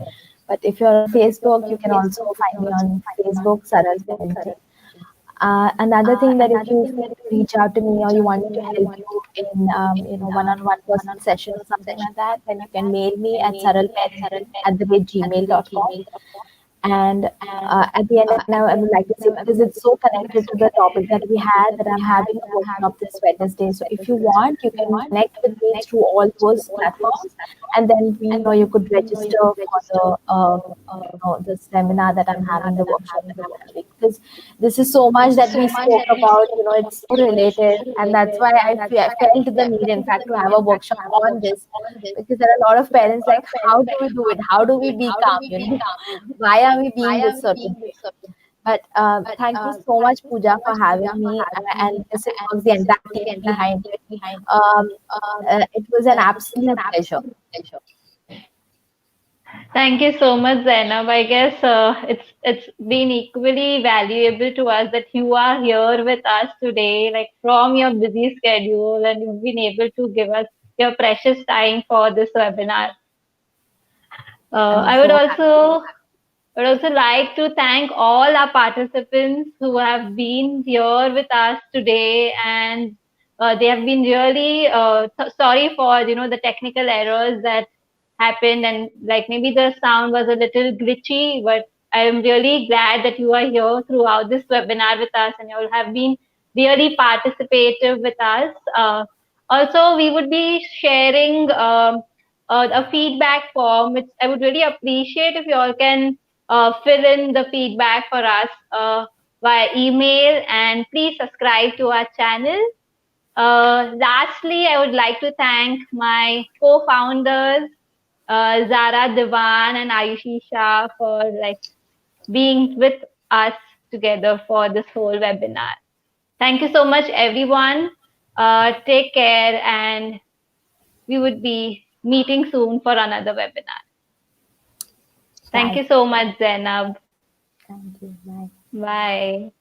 But if you're on Facebook, you can also find me on Facebook Saral Parenting. Another thing that if you feel to reach out to me or you want me to help you in one-on-one personal session or something like that, then you can mail me at saralparenting@gmail.com. And at the end, I would like to say, because it's so connected to the topic that we had, that I'm having a workshop this Wednesday. So if you want, you can connect with me through all those platforms, and then you could register for the the seminar that I'm having, the workshop that I'm having. Because this is so much that we spoke about. It's so related, and that's why I felt the need, in fact, to have a workshop on this, because there are a lot of parents like, how do we do it? How do we be calm? Why are we being this certain way? But thank you so much, Pooja, for having me, and Listen Works, the entire team behind it. Um, it was an absolute pleasure. Thank you so much, Zainab. I guess it's been equally valuable to us that you are here with us today, like from your busy schedule, and you've been able to give us your precious time for this webinar. I'm I would so happy. also I would also like to thank all our participants who have been here with us today, and they have been really sorry for the technical errors that happened, and like maybe the sound was a little glitchy, but I am really glad that you are here throughout this webinar with us, and you all have been really participative with us. Also, we would be sharing a feedback form, which I would really appreciate if you all can fill in the feedback for us via email, and please subscribe to our channel. Lastly, I would like to thank my co-founders, Zara Diwan and Ayushi Shah, for like being with us together for this whole webinar. Thank you so much, everyone. Take care, and we would be meeting soon for another webinar. Thank Thank you so much, Zainab. thank you. Bye. Bye.